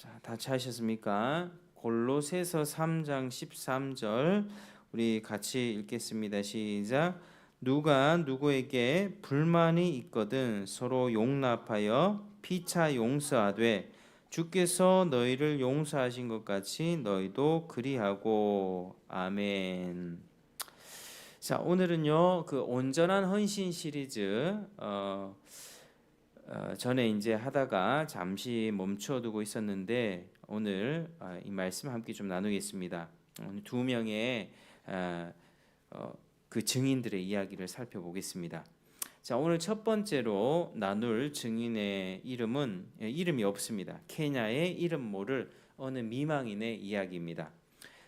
자, 다 찾으셨습니까? 골로새서 3장 13절 우리 같이 읽겠습니다. 시작. 누가 누구에게 불만이 있거든 서로 용납하여 피차 용서하되 주께서 너희를 용서하신 것 같이 너희도 그리하고. 아멘. 자, 오늘은요 그 온전한 헌신 시리즈 전에 이제 하다가 잠시 멈춰두고 있었는데 오늘 이 말씀 함께 좀 나누겠습니다. 오늘 두 명의 그 증인들의 이야기를 살펴보겠습니다. 자, 오늘 첫 번째로 나눌 증인의 이름은 이름이 없습니다. 케냐의 이름 모를 어느 미망인의 이야기입니다.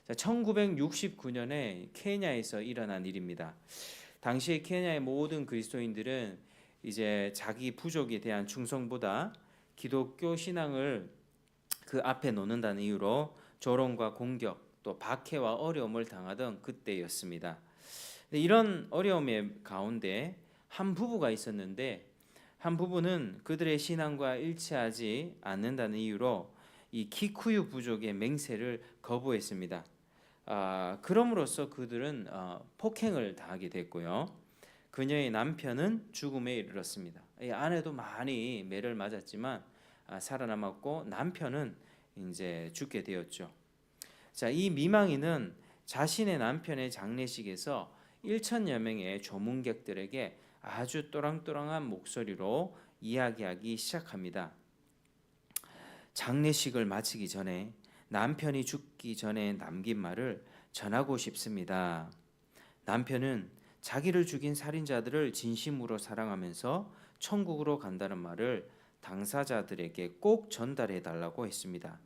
자, 1969년에 케냐에서 일어난 일입니다. 당시에 케냐의 모든 그리스도인들은 이제 자기 부족에 대한 충성보다 기독교 신앙을 그 앞에 놓는다는 이유로 조롱과 공격 또 박해와 어려움을 당하던 그때였습니다. 이런 어려움의 가운데 한 부부가 있었는데 한 부부는 그들의 신앙과 일치하지 않는다는 이유로 이 키쿠유 부족의 맹세를 거부했습니다. 그럼으로써 그들은 폭행을 당하게 됐고요. 그녀의 남편은 죽음에 이르렀습니다. 이 아내도 많이 매를 맞았지만 살아남았고 남편은 이제 죽게 되었죠. 자, 이 미망인은 자신의 남편의 장례식에서 1천여 명의 조문객들에게 아주 또랑또랑한 목소리로 이야기하기 시작합니다. 장례식을 마치기 전에 남편이 죽기 전에 남긴 말을 전하고 싶습니다. 남편은 자기를 죽인 살인자들을 진심으로 사랑하면서 천국으로 간다는 말을 당사자들에게 꼭 전달해 달라고 했습니다.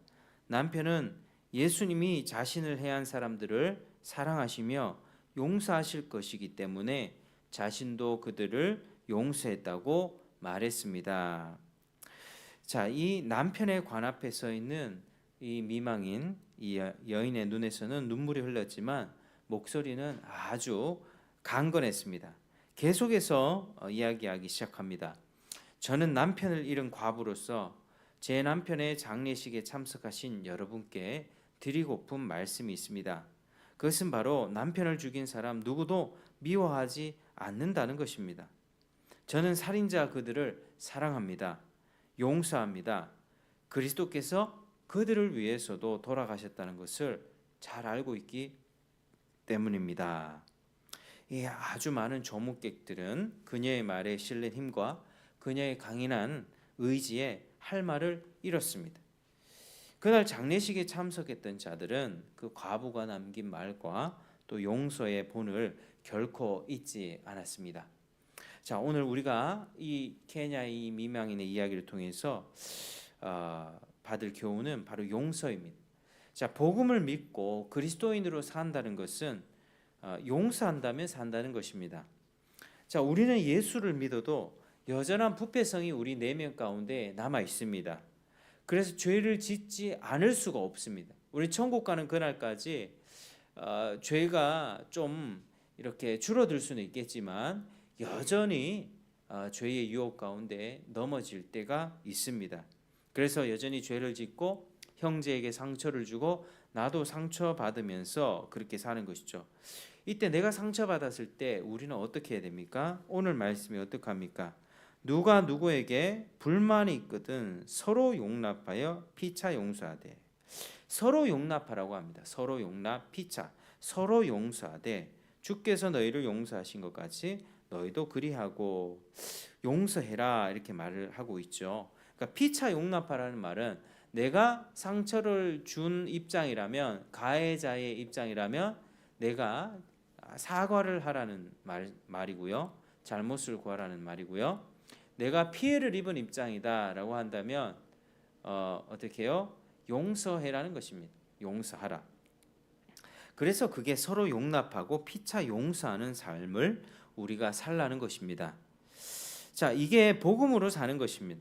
남편은 예수님이 자신을 해한 사람들을 사랑하시며 용서하실 것이기 때문에 자신도 그들을 용서했다고 말했습니다. 자, 이 남편의 관 앞에 서 있는 이 미망인 이 여인의 눈에서는 눈물이 흘렀지만 목소리는 아주 강건했습니다. 계속해서 이야기하기 시작합니다. 저는 남편을 잃은 과부로서 제 남편의 장례식에 참석하신 여러분께 드리고픈 말씀이 있습니다. 그것은 바로 남편을 죽인 사람 누구도 미워하지 않는다는 것입니다. 저는 살인자 그들을 사랑합니다. 용서합니다. 그리스도께서 그들을 위해서도 돌아가셨다는 것을 잘 알고 있기 때문입니다. 아주 많은 조문객들은 그녀의 말에 실린 힘과 그녀의 강인한 의지에 할 말을 잃었습니다. 그날 장례식에 참석했던 자들은 그 과부가 남긴 말과 또 용서의 본을 결코 잊지 않았습니다. 자, 오늘 우리가 이 케냐의 미망인의 이야기를 통해서 받을 교훈은 바로 용서입니다. 자, 복음을 믿고 그리스도인으로 산다는 것은 용서한다면 산다는 것입니다. 자, 우리는 예수를 믿어도 여전한 부패성이 우리 내면 가운데 남아 있습니다. 그래서 죄를 짓지 않을 수가 없습니다. 우리 천국 가는 그날까지 죄가 좀 이렇게 줄어들 수는 있겠지만 여전히 죄의 유혹 가운데 넘어질 때가 있습니다. 그래서 여전히 죄를 짓고 형제에게 상처를 주고 나도 상처받으면서 그렇게 사는 것이죠. 이때 내가 상처받았을 때 우리는 어떻게 해야 됩니까? 오늘 말씀이 어떻게 합니까? 누가 누구에게 불만이 있거든 서로 용납하여 피차 용서하되. 서로 용납하라고 합니다. 서로 용납, 피차. 서로 용서하되 주께서 너희를 용서하신 것 같이 너희도 그리하고. 용서해라 이렇게 말을 하고 있죠. 그러니까 피차 용납하라는 말은 내가 상처를 준 입장이라면, 가해자의 입장이라면 내가 사과를 하라는 말이고요. 잘못을 구하라는 말이고요. 내가 피해를 입은 입장이다라고 한다면 어떻게 해요? 용서해라는 것입니다. 용서하라. 그래서 그게 서로 용납하고 피차 용서하는 삶을 우리가 살라는 것입니다. 자, 이게 복음으로 사는 것입니다.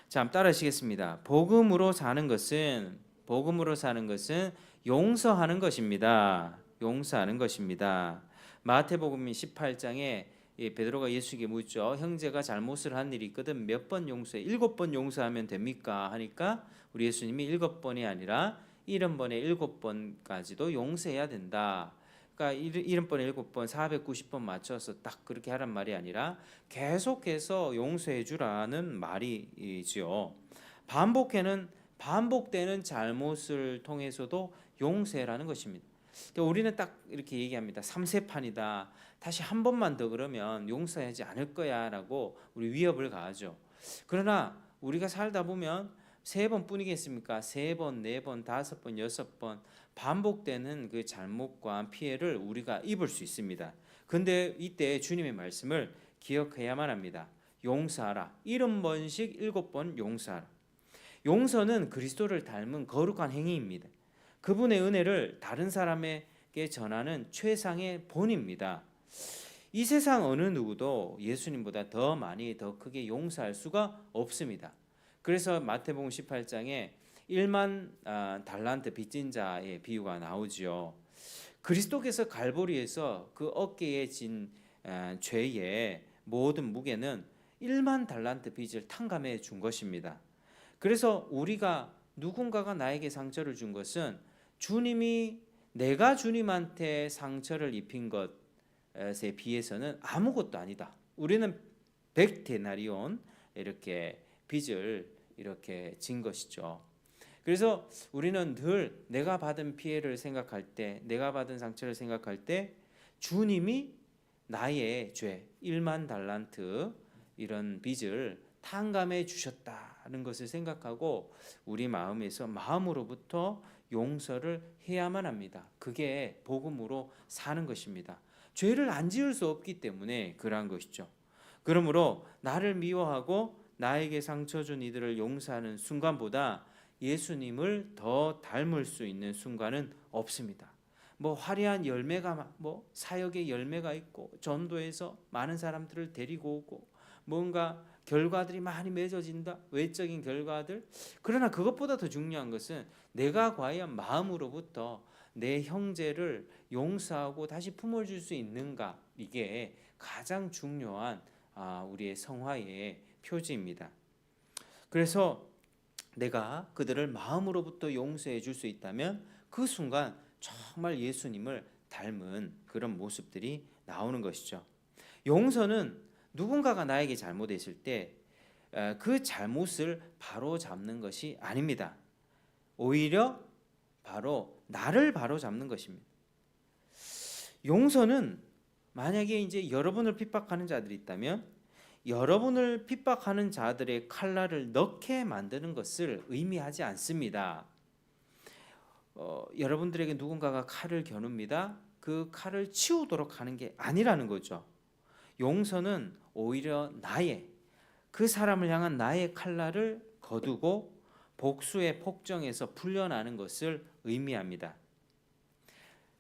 자, 한번 따라하시겠습니다. 복음으로 사는 것은 용서하는 것입니다. 용서하는 것입니다. 마태복음 18장에 베드로가 예수에게 묻죠. 형제가 잘못을 한 일이 있거든 몇 번 용서해? 7번 용서하면 됩니까? 하니까 우리 예수님이 7번이 아니라 70번에 7번까지도 용서해야 된다. 그러니까 70번에 7번 490번 맞춰서 딱 그렇게 하란 말이 아니라 계속해서 용서해 주라는 말이지요. 반복되는 잘못을 통해서도 용서라는 것입니다. 우리는 딱 이렇게 얘기합니다. 3세판이다. 다시 한 번만 더 그러면 용서하지 않을 거야라고 우리 위협을 가하죠. 그러나 우리가 살다 보면 3번뿐이겠습니까? 3번, 4번, 5번, 6번 반복되는 그 잘못과 피해를 우리가 입을 수 있습니다. 근데 이때 주님의 말씀을 기억해야만 합니다. 용서하라. 70번씩 7번 용서하라. 용서는 그리스도를 닮은 거룩한 행위입니다. 그분의 은혜를 다른 사람에게 전하는 최상의 본입니다. 이 세상 어느 누구도 예수님보다 더 많이 더 크게 용서할 수가 없습니다. 그래서 마태복음 18장에 1만 달란트 빚진 자의 비유가 나오지요. 그리스도께서 갈보리에서 그 어깨에 진 죄의 모든 무게는 1만 달란트 빚을 탕감해 준 것입니다. 그래서 우리가 누군가가 나에게 상처를 준 것은 주님이 내가 주님한테 상처를 입힌 것에 비해서는 아무것도 아니다. 우리는 100데나리온 이렇게 빚을 이렇게 진 것이죠. 그래서 우리는 늘 내가 받은 피해를 생각할 때, 내가 받은 상처를 생각할 때 주님이 나의 죄 1만 달란트 이런 빚을 탕감해 주셨다는 것을 생각하고 우리 마음으로부터 용서를 해야만 합니다. 그게 복음으로 사는 것입니다. 죄를 안 지을 수 없기 때문에 그러한 것이죠. 그러므로 나를 미워하고 나에게 상처 준 이들을 용서하는 순간보다 예수님을 더 닮을 수 있는 순간은 없습니다. 화려한 열매가 사역의 열매가 있고 전도해서 많은 사람들을 데리고 오고 뭔가 결과들이 많이 맺어진다. 외적인 결과들. 그러나 그것보다 더 중요한 것은 내가 과연 마음으로부터 내 형제를 용서하고 다시 품어줄 수 있는가. 이게 가장 중요한 우리의 성화의 표지입니다. 그래서 내가 그들을 마음으로부터 용서해 줄 수 있다면 그 순간 정말 예수님을 닮은 그런 모습들이 나오는 것이죠. 용서는 누군가가 나에게 잘못했을 때 그 잘못을 바로 잡는 것이 아닙니다. 오히려 바로 나를 바로 잡는 것입니다. 용서는 만약에 이제 여러분을 핍박하는 자들이 있다면 여러분을 핍박하는 자들의 칼날을 넣게 만드는 것을 의미하지 않습니다. 여러분들에게 누군가가 칼을 겨눕니다. 그 칼을 치우도록 하는 게 아니라는 거죠. 용서는 오히려 그 사람을 향한 나의 칼날을 거두고 복수의 폭정에서 풀려나는 것을 의미합니다.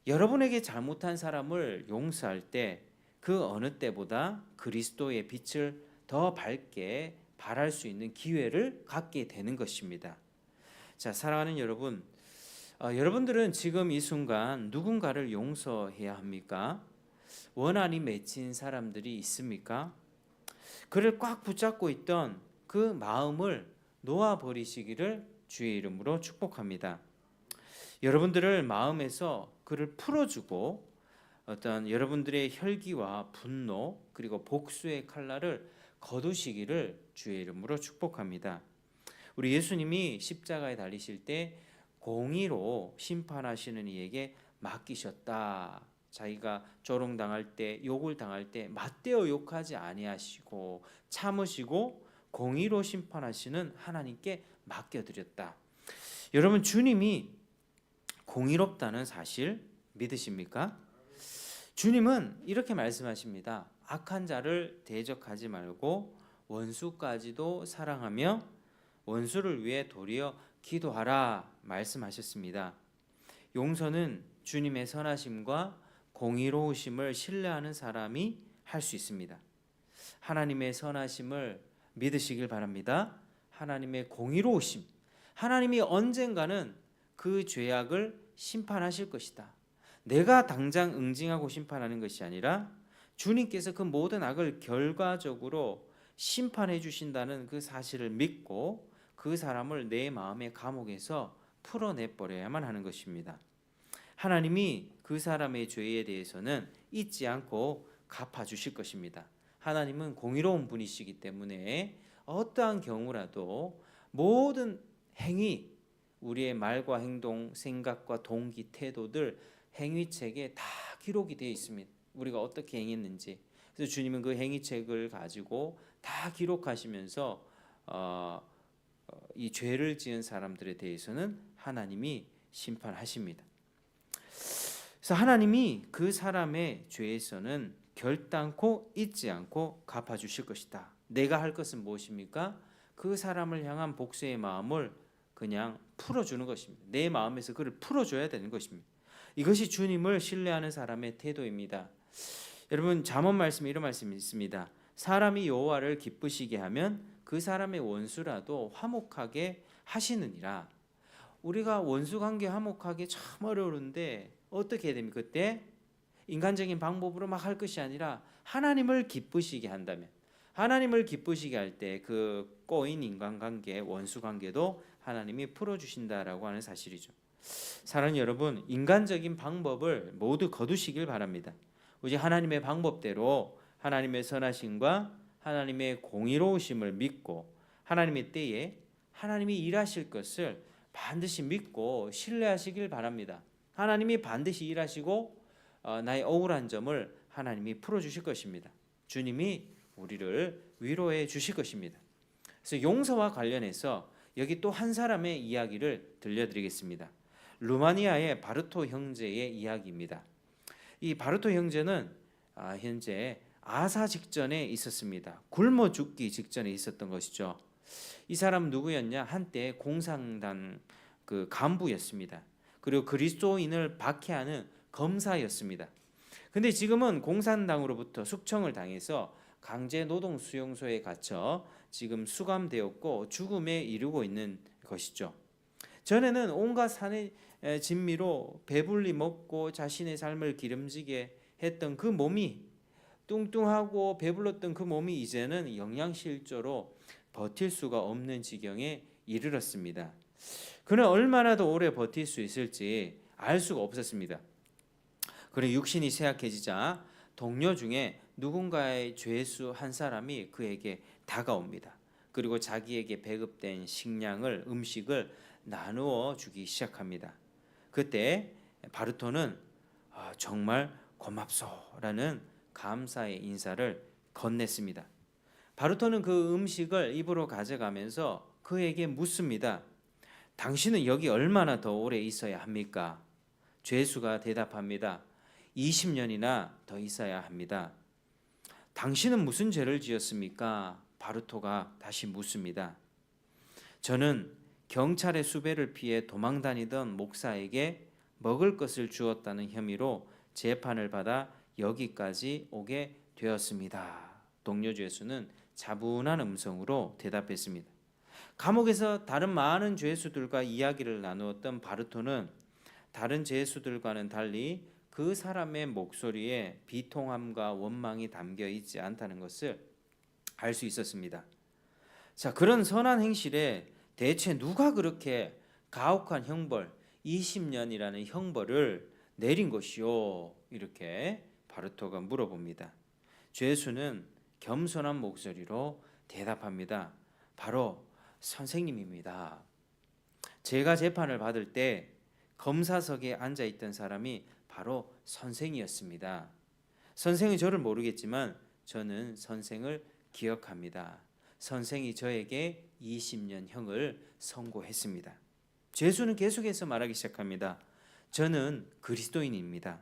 여러분에게 잘못한 사람을 용서할 때 그 어느 때보다 그리스도의 빛을 더 밝게 발할 수 있는 기회를 갖게 되는 것입니다. 자, 사랑하는 여러분, 여러분들은 지금 이 순간 누군가를 용서해야 합니까? 원한이 맺힌 사람들이 있습니까? 그를 꽉 붙잡고 있던 그 마음을 놓아버리시기를 주의 이름으로 축복합니다. 여러분들을 마음에서 그를 풀어주고 어떤 여러분들의 혈기와 분노 그리고 복수의 칼날을 거두시기를 주의 이름으로 축복합니다. 우리 예수님이 십자가에 달리실 때 공의로 심판하시는 이에게 맡기셨다. 자기가 조롱당할 때 욕을 당할 때 맞대어 욕하지 아니하시고 참으시고 공의로 심판하시는 하나님께 맡겨드렸다. 여러분 주님이 공의롭다는 사실 믿으십니까? 주님은 이렇게 말씀하십니다. 악한 자를 대적하지 말고 원수까지도 사랑하며 원수를 위해 도리어 기도하라 말씀하셨습니다. 용서는 주님의 선하심과 공의로우심을 신뢰하는 사람이 할 수 있습니다. 하나님의 선하심을 믿으시길 바랍니다. 하나님의 공의로우심, 하나님이 언젠가는 그 죄악을 심판하실 것이다. 내가 당장 응징하고 심판하는 것이 아니라 주님께서 그 모든 악을 결과적으로 심판해 주신다는 그 사실을 믿고 그 사람을 내 마음의 감옥에서 풀어내 버려야만 하는 것입니다. 하나님이 그 사람의 죄에 대해서는 잊지 않고 갚아 주실 것입니다. 하나님은 공의로운 분이시기 때문에 어떠한 경우라도 모든 행위, 우리의 말과 행동, 생각과 동기, 태도들 행위책에 다 기록이 되어 있습니다. 우리가 어떻게 행했는지. 그래서 주님은 그 행위책을 가지고 다 기록하시면서 이 죄를 지은 사람들에 대해서는 하나님이 심판하십니다. 그래서 하나님이 그 사람의 죄에서는 결단코 잊지 않고 갚아주실 것이다. 내가 할 것은 무엇입니까? 그 사람을 향한 복수의 마음을 그냥 풀어주는 것입니다. 내 마음에서 그를 풀어줘야 되는 것입니다. 이것이 주님을 신뢰하는 사람의 태도입니다. 여러분, 잠언 말씀에 이런 말씀이 있습니다. 사람이 여호와를 기쁘시게 하면 그 사람의 원수라도 화목하게 하시느니라. 우리가 원수 관계 화목하게 참 어려운데 어떻게 해야 됩니까? 그때 인간적인 방법으로 막 할 것이 아니라 하나님을 기쁘시게 한다면, 하나님을 기쁘시게 할 때 그 꼬인 인간관계, 원수관계도 하나님이 풀어주신다라고 하는 사실이죠. 사랑하는 여러분, 인간적인 방법을 모두 거두시길 바랍니다. 오직 하나님의 방법대로 하나님의 선하심과 하나님의 공의로우심을 믿고 하나님의 때에 하나님이 일하실 것을 반드시 믿고 신뢰하시길 바랍니다. 하나님이 반드시 일하시고 나의 억울한 점을 하나님이 풀어주실 것입니다. 주님이 우리를 위로해 주실 것입니다. 그래서 용서와 관련해서 여기 또 한 사람의 이야기를 들려드리겠습니다. 루마니아의 바르토 형제의 이야기입니다. 이 바르토 형제는 현재 아사 직전에 있었습니다. 굶어 죽기 직전에 있었던 것이죠. 이 사람 누구였냐? 한때 공산당 그 간부였습니다. 그리고 그리스도인을 박해하는 검사였습니다. 근데 지금은 공산당으로부터 숙청을 당해서 강제 노동 수용소에 갇혀 지금 수감되었고 죽음에 이르고 있는 것이죠. 전에는 온갖 산의 진미로 배불리 먹고 자신의 삶을 기름지게 했던 그 몸이, 뚱뚱하고 배불렀던 그 몸이 이제는 영양실조로 버틸 수가 없는 지경에 이르렀습니다. 그는 얼마나 더 오래 버틸 수 있을지 알 수가 없었습니다. 그리고 육신이 쇠약해지자 동료 중에 누군가의 죄수 한 사람이 그에게 다가옵니다. 그리고 자기에게 배급된 식량을, 음식을 나누어 주기 시작합니다. 그때 바르토는 정말 고맙소라는 감사의 인사를 건넸습니다. 바르토는 그 음식을 입으로 가져가면서 그에게 묻습니다. 당신은 여기 얼마나 더 오래 있어야 합니까? 죄수가 대답합니다. 20년이나 더 있어야 합니다. 당신은 무슨 죄를 지었습니까? 바르토가 다시 묻습니다. 저는 경찰의 수배를 피해 도망다니던 목사에게 먹을 것을 주었다는 혐의로 재판을 받아 여기까지 오게 되었습니다. 동료 죄수는 차분한 음성으로 대답했습니다. 감옥에서 다른 많은 죄수들과 이야기를 나누었던 바르토는 다른 죄수들과는 달리 그 사람의 목소리에 비통함과 원망이 담겨 있지 않다는 것을 알 수 있었습니다. 자, 그런 선한 행실에 대체 누가 그렇게 가혹한 형벌, 20년이라는 형벌을 내린 것이요? 이렇게 바르토가 물어봅니다. 죄수는 겸손한 목소리로 대답합니다. 바로 선생님입니다. 제가 재판을 받을 때 검사석에 앉아 있던 사람이 바로 선생이었습니다. 선생이 저를 모르겠지만 저는 선생을 기억합니다. 선생이 저에게 20년형을 선고했습니다. 죄수는 계속해서 말하기 시작합니다. 저는 그리스도인입니다.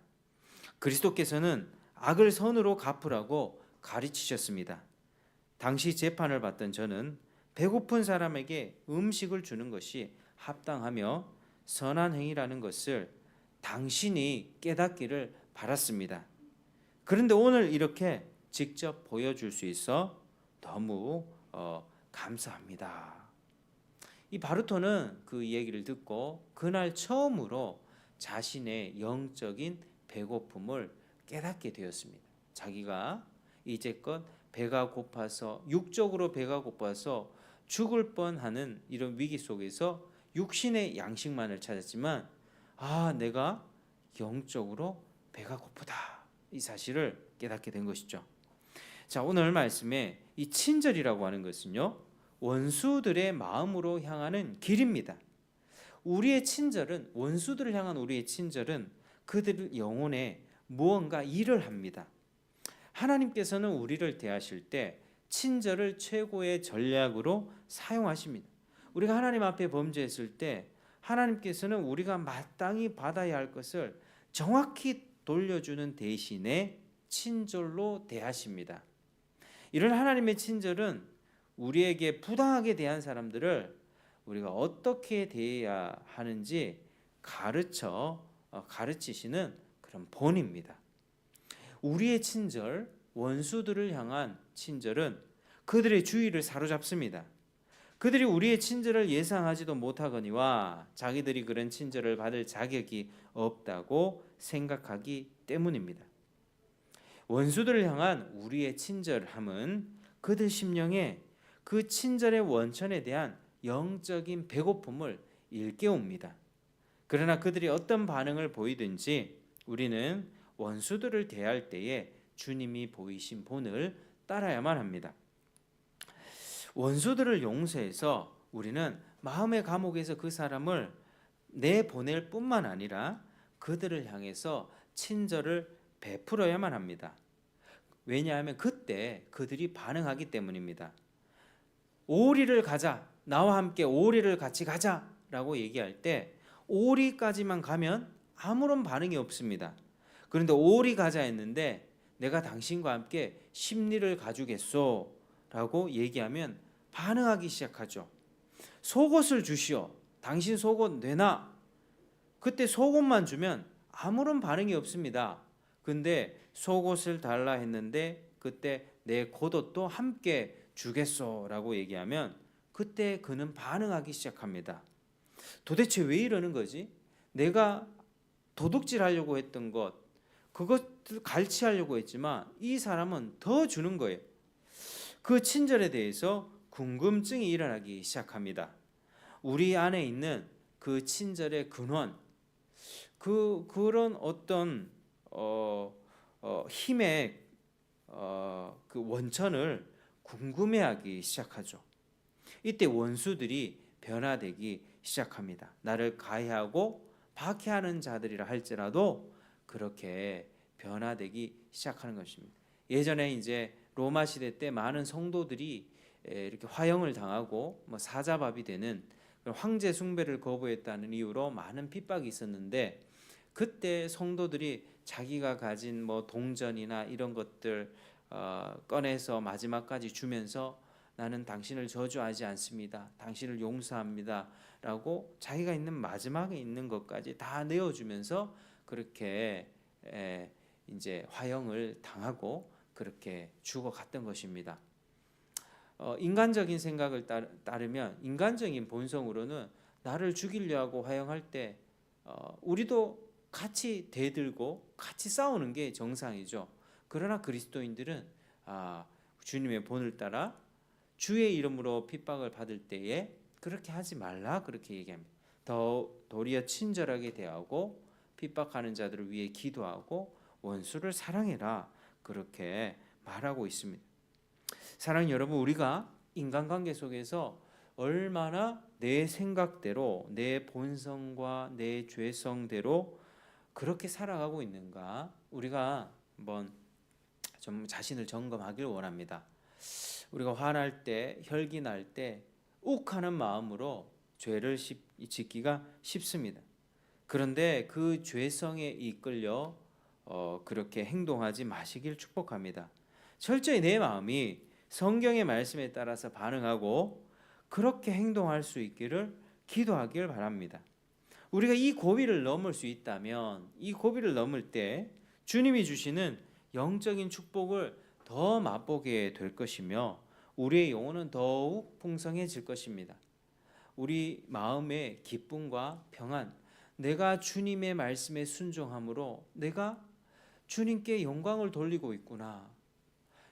그리스도께서는 악을 선으로 갚으라고 가르치셨습니다. 당시 재판을 받던 저는 배고픈 사람에게 음식을 주는 것이 합당하며 선한 행위라는 것을 당신이 깨닫기를 바랐습니다. 그런데 오늘 이렇게 직접 보여줄 수 있어 너무 감사합니다. 이 바르토는 그 얘기를 듣고 그날 처음으로 자신의 영적인 배고픔을 깨닫게 되었습니다. 자기가 이제껏 배가 고파서 육적으로 배가 고파서 죽을 뻔하는 이런 위기 속에서 육신의 양식만을 찾았지만 내가 영적으로 배가 고프다 이 사실을 깨닫게 된 것이죠. 자, 오늘 말씀에 이 친절이라고 하는 것은요, 원수들의 마음으로 향하는 길입니다. 우리의 친절은, 원수들을 향한 우리의 친절은 그들 영혼에 무언가 일을 합니다. 하나님께서는 우리를 대하실 때 친절을 최고의 전략으로 사용하십니다. 우리가 하나님 앞에 범죄했을 때 하나님께서는 우리가 마땅히 받아야 할 것을 정확히 돌려주는 대신에 친절로 대하십니다. 이런 하나님의 친절은 우리에게 부당하게 대한 사람들을 우리가 어떻게 대해야 하는지 가르치시는 그런 본입니다. 우리의 친절, 원수들을 향한 친절은 그들의 주의를 사로잡습니다. 그들이 우리의 친절을 예상하지도 못하거니와 자기들이 그런 친절을 받을 자격이 없다고 생각하기 때문입니다. 원수들을 향한 우리의 친절함은 그들 심령에 그 친절의 원천에 대한 영적인 배고픔을 일깨웁니다. 그러나 그들이 어떤 반응을 보이든지 우리는 원수들을 대할 때에 주님이 보이신 본을 따라야만 합니다. 원수들을 용서해서 우리는 마음의 감옥에서 그 사람을 내보낼 뿐만 아니라 그들을 향해서 친절을 베풀어야만 합니다. 왜냐하면 그때 그들이 반응하기 때문입니다. 오리를 가자, 나와 함께 오리를 같이 가자라고 얘기할 때 오리까지만 가면 아무런 반응이 없습니다. 그런데 오리 가자 했는데 내가 당신과 함께 십리를 가주겠소 라고 얘기하면 반응하기 시작하죠. 속옷을 주시오. 당신 속옷 내놔. 그때 속옷만 주면 아무런 반응이 없습니다. 근데 속옷을 달라 했는데 그때 내 겉옷도 함께 주겠소 라고 얘기하면 그때 그는 반응하기 시작합니다. 도대체 왜 이러는 거지? 내가 도둑질 하려고 했던 것, 그것을 갈취하려고 했지만 이 사람은 더 주는 거예요. 그 친절에 대해서 궁금증이 일어나기 시작합니다. 우리 안에 있는 그 친절의 근원, 그런 어떤 힘의 그 원천을 궁금해하기 시작하죠. 이때 원수들이 변화되기 시작합니다. 나를 가해하고 박해하는 자들이라 할지라도 그렇게 변화되기 시작하는 것입니다. 예전에 이제 로마 시대 때 많은 성도들이 이렇게 화형을 당하고 사자밥이 되는 황제 숭배를 거부했다는 이유로 많은 핍박이 있었는데 그때 성도들이 자기가 가진 동전이나 이런 것들 꺼내서 마지막까지 주면서 나는 당신을 저주하지 않습니다. 당신을 용서합니다. 라고 자기가 있는 마지막에 있는 것까지 다 내어주면서 그렇게 이제 화형을 당하고 그렇게 죽어갔던 것입니다. 인간적인 생각을 따르면 인간적인 본성으로는 나를 죽이려 하고 화형할 때 우리도 같이 대들고 같이 싸우는 게 정상이죠. 그러나 그리스도인들은 주님의 본을 따라 주의 이름으로 핍박을 받을 때에 그렇게 하지 말라 그렇게 얘기합니다. 도리어 친절하게 대하고 핍박하는 자들을 위해 기도하고 원수를 사랑해라 그렇게 말하고 있습니다. 사랑하는 여러분, 우리가 인간관계 속에서 얼마나 내 생각대로 내 본성과 내 죄성대로 그렇게 살아가고 있는가 우리가 한번 좀 자신을 점검하길 원합니다. 우리가 화날 때, 혈기 날 때 욱하는 마음으로 죄를 짓기가 쉽습니다. 그런데 그 죄성에 이끌려 그렇게 행동하지 마시길 축복합니다. 철저히 내 마음이 성경의 말씀에 따라서 반응하고 그렇게 행동할 수 있기를 기도하길 바랍니다. 우리가 이 고비를 넘을 수 있다면 이 고비를 넘을 때 주님이 주시는 영적인 축복을 더 맛보게 될 것이며 우리의 영혼은 더욱 풍성해질 것입니다. 우리 마음의 기쁨과 평안, 내가 주님의 말씀에 순종함으로 내가 주님께 영광을 돌리고 있구나.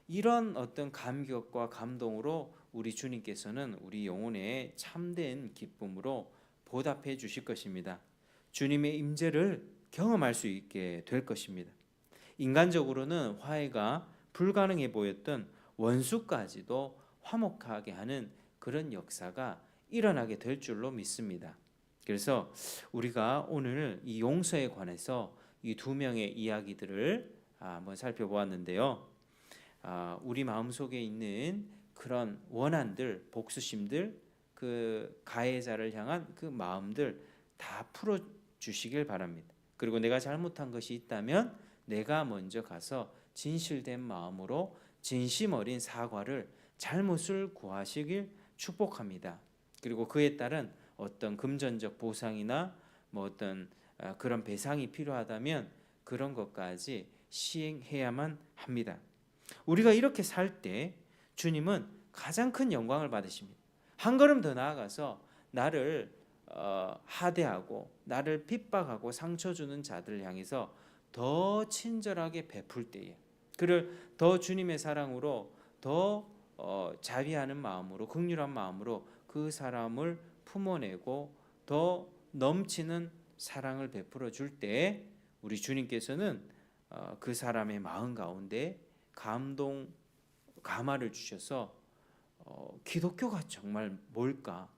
이런 어떤 감격과 감동으로 우리 주님께서는 우리 영혼의 참된 기쁨으로 보답해 주실 것입니다. 주님의 임재를 경험할 수 있게 될 것입니다. 인간적으로는 화해가 불가능해 보였던 원수까지도 화목하게 하는 그런 역사가 일어나게 될 줄로 믿습니다. 그래서 우리가 오늘 이 용서에 관해서 이 두 명의 이야기들을 한번 살펴보았는데요. 우리 마음속에 있는 그런 원한들, 복수심들, 그 가해자를 향한 그 마음들 다 풀어 주시길 바랍니다. 그리고 내가 잘못한 것이 있다면 내가 먼저 가서 진실된 마음으로 진심 어린 사과를, 잘못을 구하시길 축복합니다. 그리고 그에 따른 어떤 금전적 보상이나 뭐 어떤 그런 배상이 필요하다면 그런 것까지 시행해야만 합니다. 우리가 이렇게 살 때 주님은 가장 큰 영광을 받으십니다. 한 걸음 더 나아가서 나를 하대하고 나를 핍박하고 상처 주는 자들을 향해서 더 친절하게 베풀 때에, 그를 더 주님의 사랑으로 더 자비하는 마음으로, 긍휼한 마음으로 그 사람을 품어내고 더 넘치는 사랑을 베풀어 줄 때 우리 주님께서는 그 사람의 마음 가운데 감화를 주셔서 기독교가 정말 뭘까?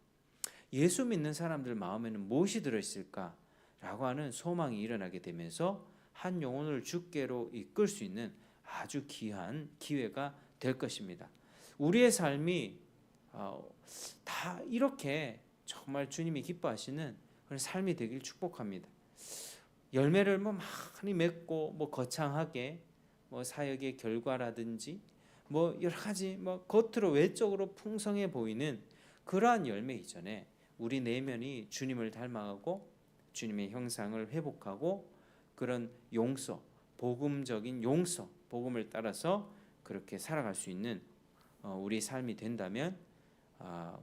예수 믿는 사람들 마음에는 무엇이 들어있을까라고 하는 소망이 일어나게 되면서 한 영혼을 주께로 이끌 수 있는 아주 귀한 기회가 될 것입니다. 우리의 삶이 다 이렇게 정말 주님이 기뻐하시는 그런 삶이 되길 축복합니다. 열매를 많이 맺고 거창하게 사역의 결과라든지 여러 가지 겉으로 외적으로 풍성해 보이는 그러한 열매 이전에 우리 내면이 주님을 닮아가고 주님의 형상을 회복하고 그런 용서, 복음적인 용서, 복음을 따라서 그렇게 살아갈 수 있는 우리의 삶이 된다면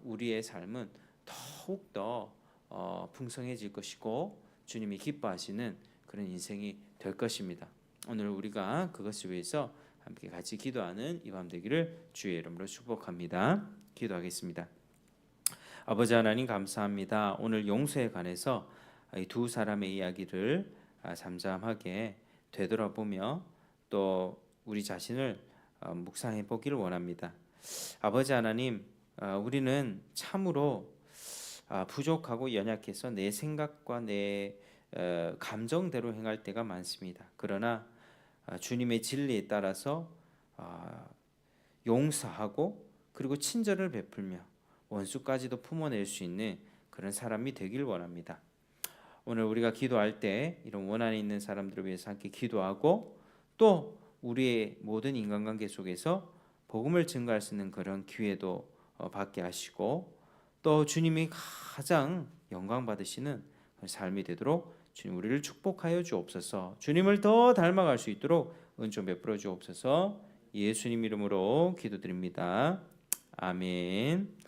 우리의 삶은 더욱더 풍성해질 것이고 주님이 기뻐하시는 그런 인생이 될 것입니다. 오늘 우리가 그것을 위해서 함께 같이 기도하는 이 밤 되기를 주의 이름으로 축복합니다. 기도하겠습니다. 아버지 하나님 감사합니다. 오늘 용서에 관해서 이 두 사람의 이야기를 잠잠하게 되돌아보며 또 우리 자신을 묵상해 보기를 원합니다. 아버지 하나님, 우리는 참으로 부족하고 연약해서 내 생각과 내 감정대로 행할 때가 많습니다. 그러나 주님의 진리에 따라서 용서하고 그리고 친절을 베풀며 원수까지도 품어낼 수 있는 그런 사람이 되길 원합니다. 오늘 우리가 기도할 때 이런 원한이 있는 사람들을 위해서 함께 기도하고 또 우리의 모든 인간관계 속에서 복음을 증거할 수 있는 그런 기회도 받게 하시고 또 주님이 가장 영광 받으시는 삶이 되도록 주님 우리를 축복하여 주옵소서. 주님을 더 닮아갈 수 있도록 은총 베풀어 주옵소서. 예수님 이름으로 기도드립니다. 아멘.